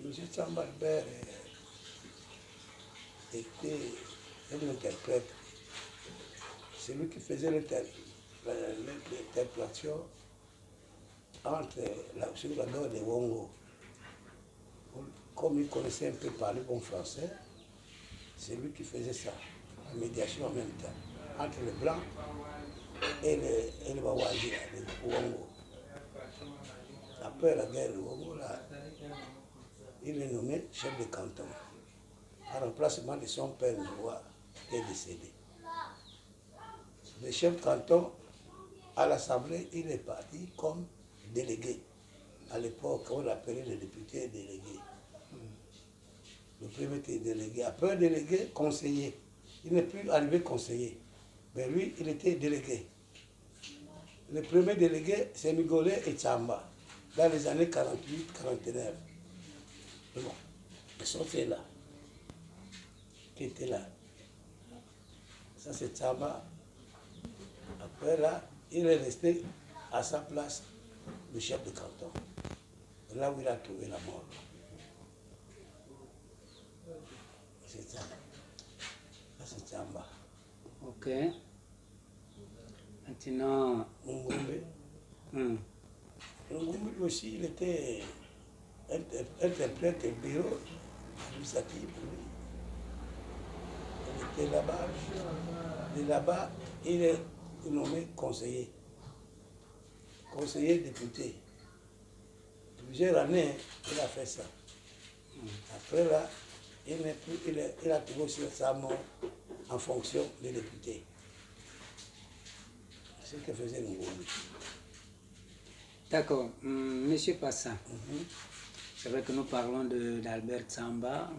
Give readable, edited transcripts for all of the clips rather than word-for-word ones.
M. Tsamba Albert était un interprète. C'est lui qui faisait l'interprétation sur la guerre de Wongo. Comme il connaissait un peu parler bon français, c'est lui qui faisait ça, la médiation en même temps, entre les Blancs et les Bawaji, les Wongo. Après la guerre de Wongo, là, il est nommé chef de canton, en remplacement de son père Noua, qui est décédé. Le chef de canton, à l'Assemblée, il est parti comme délégué. À l'époque, on l'appelait le député délégué. Le premier était délégué. Après délégué, conseiller. Il n'est plus arrivé conseiller. Mais lui, il était délégué. Le premier délégué, c'est Migolé et Tsamba, dans les années 48-49. Bon, ils sont là. Qui était là. Ça, c'est Tsamba. Après, là, il est resté à sa place, le chef de canton. Là où il a trouvé la mort. C'est ça. Ça, c'est Tsamba. Ok. Maintenant... Ngumbe. Ngumbe aussi, il était interprète et bureau administratif. Il était là-bas. Et là-bas, il est nommé conseiller. Conseiller député. Plusieurs années, il a fait ça. Après là, il a trouvé aussi sa mort en fonction des députés. C'est ce que faisait Ngumbe. D'accord. Monsieur Passa, c'est vrai que nous parlons d'Albert Tsamba,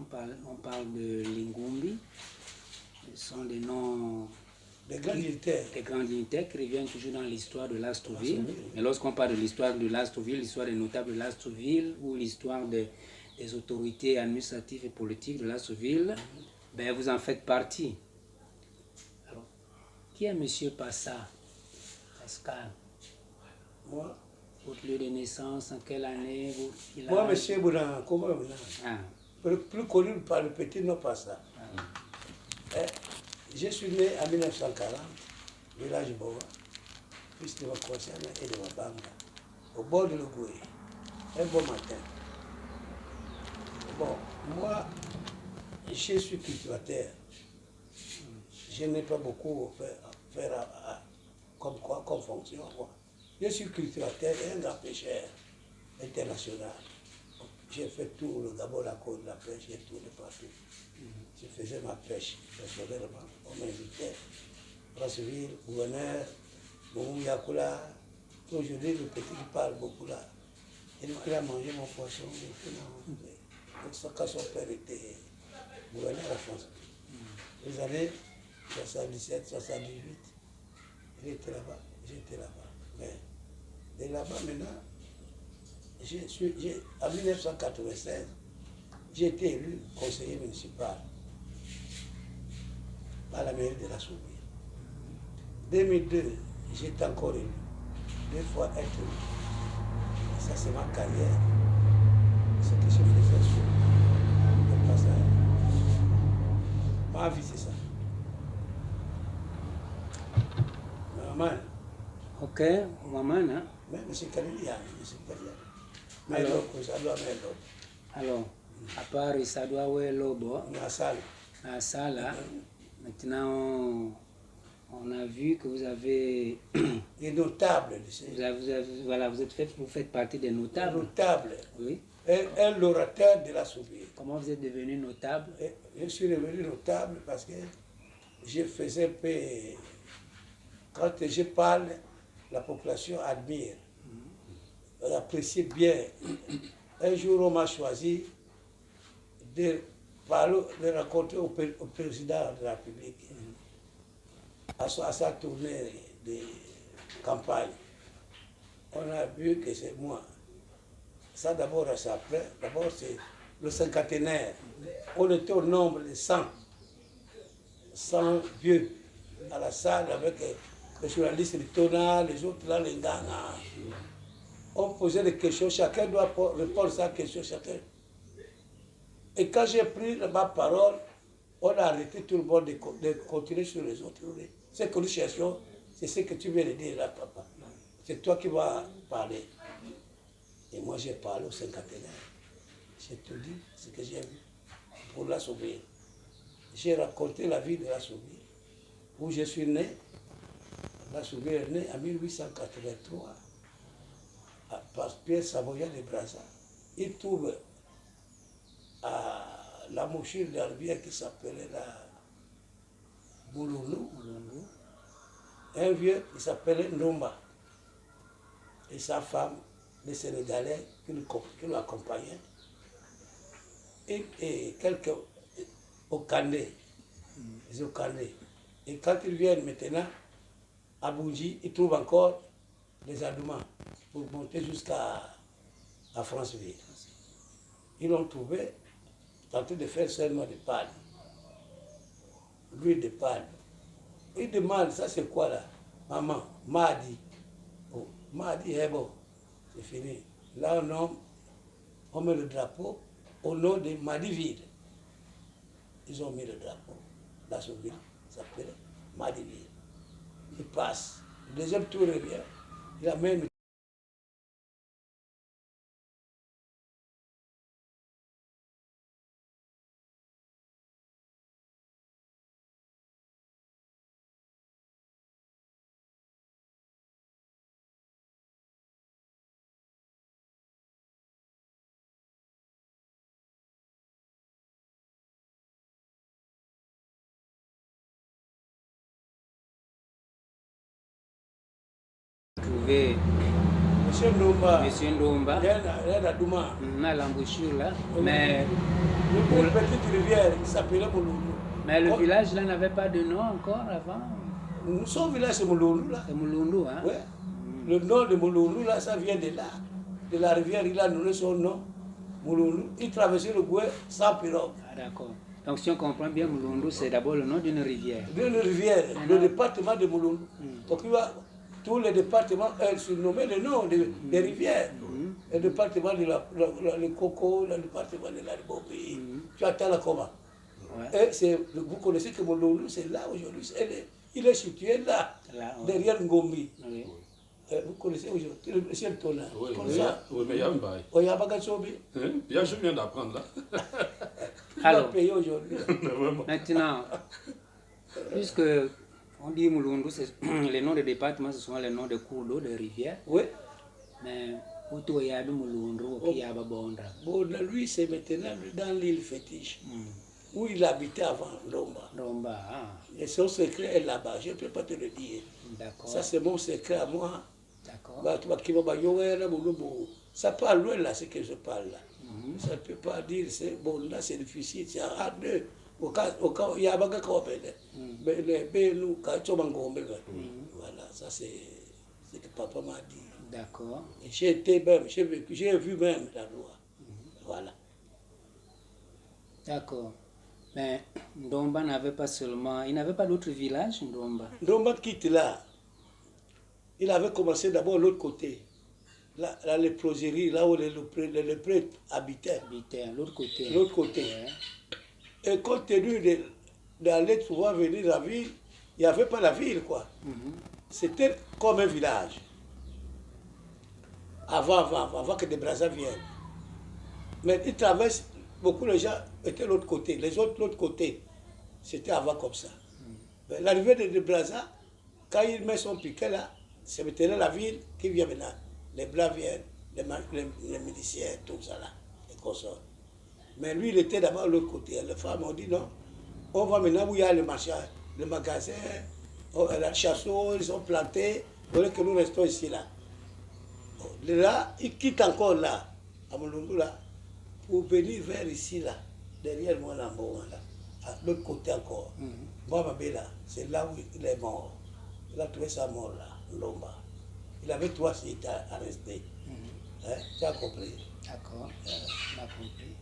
on parle de Lingumbi. Ce sont des noms... Des grands dignitaires. Des grands dignitaires qui reviennent toujours dans l'histoire de Lastrouville. Mais lorsqu'on parle de l'histoire de Lastrouville, l'histoire des notables de Lastrouville ou l'histoire des autorités administratives et politiques de Lastrouville, ben vous en faites partie. Alors, qui est Monsieur Passa, Pascal? Moi. Votre lieu de naissance, en quelle année Moi, Monsieur Boulan, comment plus connu par le petit nom Passa. Je suis né en 1940, village Boa, fils de Wakosana et de Wabanga, au bord de l'Ougoué, un beau matin. Bon, moi, je suis cultivateur. Je n'ai pas beaucoup à faire comme fonction. Je suis cultivateur et un grand pêcheur international. J'ai fait tout le Gabon, la côte, la pêche, j'ai tout de partout. Je faisais ma pêche personnellement. On m'invitait. Brazzaville, gouverneur, Boumou Yakula. Aujourd'hui, le petit qui parle beaucoup là. Il a mangé mon poisson. Quand son père était gouverneur à la France. Les années 77, 78, il était là-bas, j'étais là-bas. Mais de là-bas maintenant, en 1996, j'ai été élu conseiller municipal à la mairie de la Soubie. 2002, j'étais encore élu. 2 fois être élu. Ça, c'est ma carrière. Ce que je faisais sur le passage. Ma vie, c'est ça. Maman. Ok, maman, hein? Mais M. Kalilia, alors, à part Isadua Lobo, à Sala, maintenant on a vu que vous avez des notables. Vous faites partie des notables. Notables. Oui. Un l'orateur de la Soubie. Comment vous êtes devenu notable? Je suis devenu notable parce que je faisais un peu. Quand je parle, la population admire. On apprécie bien. Un jour, on m'a choisi de rencontrer au président de la République à sa tournée de campagne. On a vu que c'est moi. Ça d'abord, c'est après. D'abord, c'est le cinquantenaire. On était au nombre de 100 vieux à la salle avec les journalistes, les tonards, les autres là, les gars. On posait des questions, chacun doit répondre à sa question, chacun. Et quand j'ai pris ma parole, on a arrêté tout le monde de continuer sur les autres. Ce que nous cherchons, c'est ce que tu viens de dire là, papa. C'est toi qui vas parler. Et moi, j'ai parlé au cinquantenaire. J'ai tout dit ce que j'ai vu pour la sauver. J'ai raconté la vie de la Souville, où je suis né. La Souville est née en 1883 par Pierre Savoyard de Brazza. Il trouve à la mouchure de la rivière qui s'appelait la Mouloulou, un vieux qui s'appelait Ndomba et sa femme, les Sénégalais qui l'accompagnaient, et quelques Okandé, les Okandé. Et quand ils viennent maintenant à Bounji, ils trouvent encore les Adoumans pour monter jusqu'à Franceville. Ils l'ont trouvé, tenté de faire seulement de palme, l'huile de palme. Ils demandent, ça c'est quoi là? Maman, Madi. Oh, Madi, eh bon, c'est fini. Là on met le drapeau au nom de Madiville. Ils ont mis le drapeau. La Souville s'appelle Madiville. Il passe. Le deuxième tour revient. Il amène. Trouver Monsieur Ndomba. Monsieur Ndomba. Il y a la Douma. On a l'embouchure là. Mais Une petite rivière qui s'appelait Mouloulou. Mais le village là n'avait pas de nom encore avant. Son village c'est Mouloulou là. C'est Mouloulou, hein? Ouais. Le nom de Mouloulou là, ça vient de là. De la rivière, il a donné son nom. Mouloulou. Il traversait le Goué sans pirogue. Ah d'accord. Donc si on comprend bien, Mouloulou c'est d'abord le nom d'une rivière. D'une rivière, le département de Mouloulou. Donc il va, tous les départements surnommés le nom des rivières. Le département de le Coco, le département de la Ribobi. Tu attends là comment? Ouais. Et vous connaissez que Mouloulou, c'est là aujourd'hui. Il est situé là, derrière Ngombi. Oui. Vous connaissez aujourd'hui le ciel tonnerre. Oui, mais il y a un bail. Il y a un bagage. Je viens d'apprendre là. Alors, payé aujourd'hui. Maintenant, puisque on dit Mouloulou, les noms des départements, ce sont les noms de cours d'eau, de rivières. Oui. Mais où tu y a de Mouloulou, qui y a Babonda. Bon, lui, c'est maintenant dans l'île fétiche, où il habitait avant Ndomba. Ndomba, ah. Et son secret est là-bas, je ne peux pas te le dire. D'accord. Ça, c'est mon secret à moi. D'accord. Ça parle loin là, ce que je parle là. Ça ne peut pas dire, bon, là c'est difficile, c'est à deux. Au cas où il y a un bagage qu'on appelle. Voilà, ça c'est ce que papa m'a dit. D'accord. J'ai été même, j'ai vécu, j'ai vu même la loi. Voilà. D'accord. Mais Ndomba n'avait pas seulement, il n'avait pas d'autres villages, Ndomba. Ndomba quitte là. Il avait commencé d'abord de l'autre côté. Là, les proséries, là où les prêtres habitaient. L'autre côté. L'autre côté. Ouais. Et compte tenu d'aller souvent venir la ville, il n'y avait pas la ville, quoi. C'était comme un village. Avant que des Brazza viennent. Mais ils traversent, beaucoup de gens étaient de l'autre côté. Les autres, de l'autre côté, c'était avant comme ça. L'arrivée de Brazza, quand il met son piquet là, c'est maintenant la ville qui vient maintenant. Les Blancs viennent, les miliciens, tout ça là, les consorts. Mais lui, il était d'abord de l'autre côté. Les femmes ont dit non, on va maintenant où il y a le marché, le magasin, la chasseau, ils ont planté, il faudrait que nous restons ici là. Là, il quitte encore là, à Mouloulou là, pour venir vers ici là, derrière moi là, à l'autre côté encore. Moi, ma belle là, c'est là où il est mort. Il a trouvé sa mort là, Ndomba. Il avait 3 sites à rester. Tu as compris? D'accord, on a compris.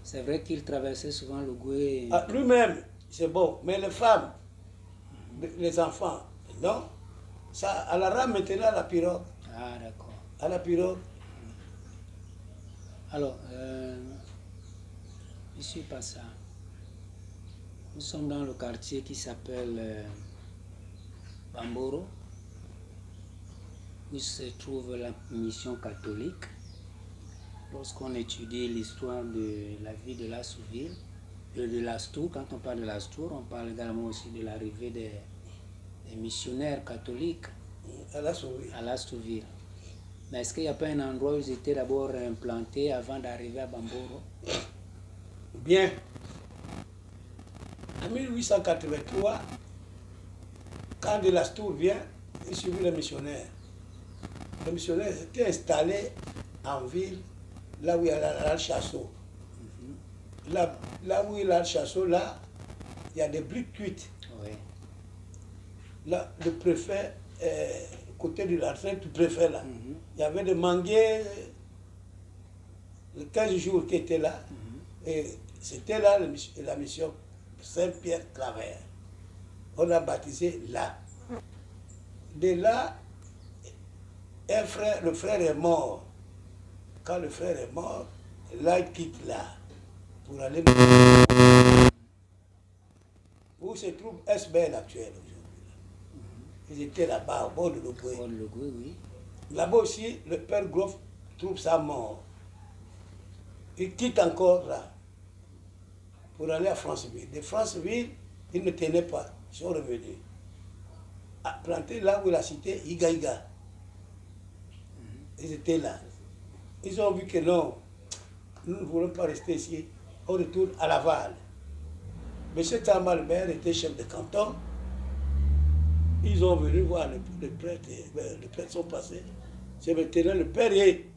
C'est vrai qu'il traversait souvent le Goué. Ah, lui-même, c'est bon, mais les femmes, les enfants, non? Ça, à la rame maintenant à la pirogue. Ah, d'accord. À la pirogue. Alors, Je ne suis pas ça. Nous sommes dans le quartier qui s'appelle Bamboro, où se trouve la mission catholique. Lorsqu'on étudie l'histoire de la vie de Lastouville, de Lastour, quand on parle de Lastour, on parle également aussi de l'arrivée des missionnaires catholiques À Lastouville. à Lastouville. Mais est-ce qu'il n'y a pas un endroit où ils étaient d'abord implantés avant d'arriver à Bamboro? Bien. En 1883, quand de Lastour vient, il suivit les missionnaires. Les missionnaires étaient installés en ville, là où il y a l'Alchasseau. Là où il y a l'Alchasseau, là, il y a des briques cuites. Oui. Là, le préfet, côté de la retraite du préfet, là, il y avait des manguiers, les 15 jours qui étaient là, et c'était là la mission Saint-Pierre-Claver. On a baptisé là. De là, le frère est mort. Quand le frère est mort, là, il quitte là pour aller où se trouve SBL actuel aujourd'hui. Ils étaient là-bas, au bord de l'Ogoué. Oui. Là-bas aussi, le père Groff trouve sa mort. Il quitte encore là pour aller à Franceville. De Franceville, ils ne tenaient pas, ils sont revenus. À planter là où il a cité Igaïga. Ils étaient là. Ils ont vu que non, nous ne voulons pas rester ici, on retourne à Laval. M. Tamalbert était chef de canton. Ils ont venu voir les prêtres. Les prêtres sont passés. C'est maintenant le père Yé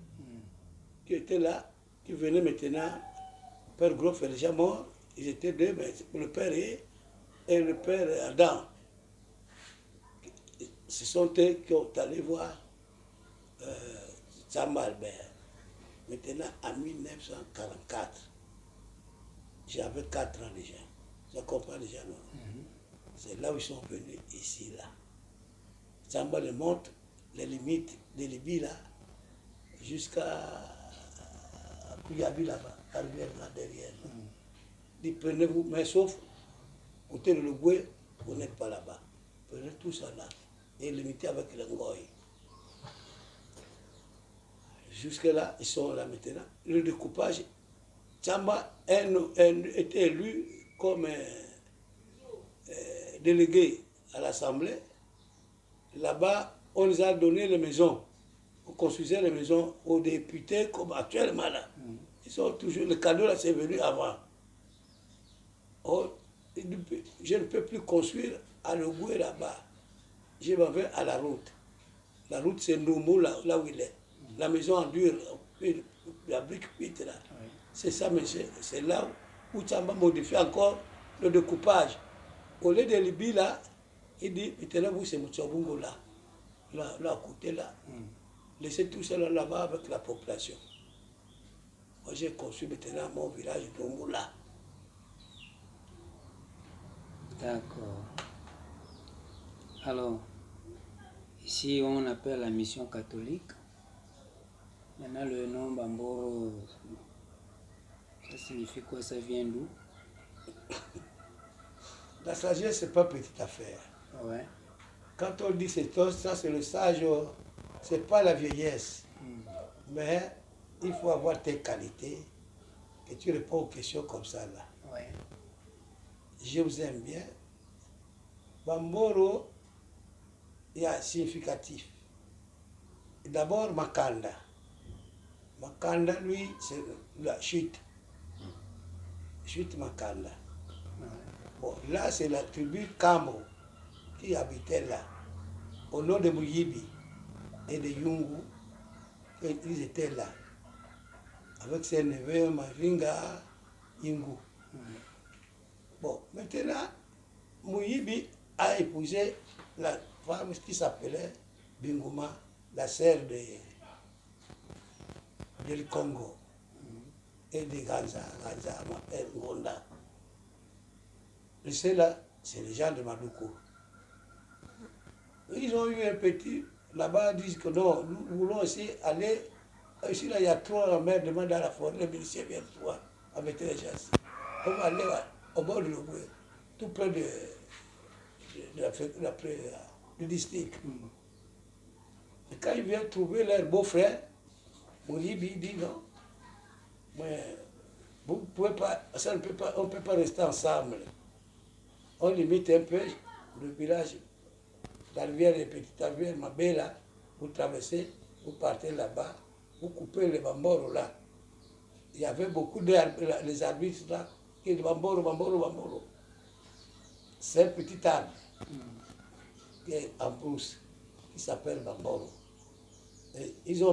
qui était là, qui venait maintenant. Le père Groff est déjà mort. Ils étaient deux, mais le père Yé et le père Adam. Ce sont eux qui ont allé voir Tamalbert. Maintenant, en 1944, j'avais 4 ans déjà. Ça comprend déjà, non? C'est là où ils sont venus, ici, là. Samba le montre les limites de Libye, là, jusqu'à Kouyabi, là-bas, la rivière là derrière. Là. Dit, prenez-vous, mais sauf, côté de l'Ogoué, vous n'êtes pas là-bas. Prenez tout ça là, et limitez avec le Ngoï. Jusque-là, ils sont là maintenant. Le découpage, Samba était élu comme délégué à l'Assemblée. Là-bas, on nous a donné les maisons. On construisait les maisons aux députés comme actuellement là. Ils sont toujours, le cadeau là, c'est venu avant. Je ne peux plus construire à l'Ogoué là-bas. Je m'en vais à la route. La route, c'est Ndoumou, là où il est. La maison en dur, la brique cuite là. Oui. C'est ça, mais c'est là où Tchamba modifie encore le découpage. Au lieu de Libye là, il dit, maintenant vous c'est Moutsobungo là, à côté là. Laissez tout ça là-bas avec la population. Moi j'ai construit maintenant mon village de là. D'accord. Alors, ici on appelle la mission catholique. Maintenant le nom Bamboro, ça signifie quoi? Ça vient d'où? La sagesse, c'est pas petite affaire. Ouais. Quand on dit ça c'est le sage, c'est pas la vieillesse. Mais il faut avoir tes qualités et tu réponds aux questions comme ça là. Ouais. Je vous aime bien. Bamboro, il y a significatif. D'abord Makanda. Makanda, lui, c'est la chute. Chute Makanda. Bon, là, c'est la tribu Kambo qui habitait là, au nom de Mouyibi et de Yungu. Ils étaient là, avec ses neveux, Mavinga, Yungu. Bon, maintenant, Mouyibi a épousé la femme qui s'appelait Bingouma, la sœur du Congo et de Ganza m'appelle Ngonda. Et ceux-là, c'est les gens de Madoukou. Ils ont eu un petit, là-bas, ils disent que non, nous voulons aussi aller. Ici, là, il y a 3 mères demandent à la forêt, le ministère vient de voir, avec les gens. On va aller au bord de l'Ogooué, tout près du district. Et quand ils viennent trouver leur beau-frère, Moulibi dit non, mais vous pouvez pas, ça ne peut pas, on ne peut pas rester ensemble. On limite un peu le village, la rivière, les petites rivières, Mabela, vous traversez, vous partez là-bas, vous coupez les bamboros là. Il y avait beaucoup d'arbres, les arbristes là, qui disent bamboro, bamboro, bamboro. C'est un petit arbre qui est en pousse, qui s'appelle bamboro. Et ils ont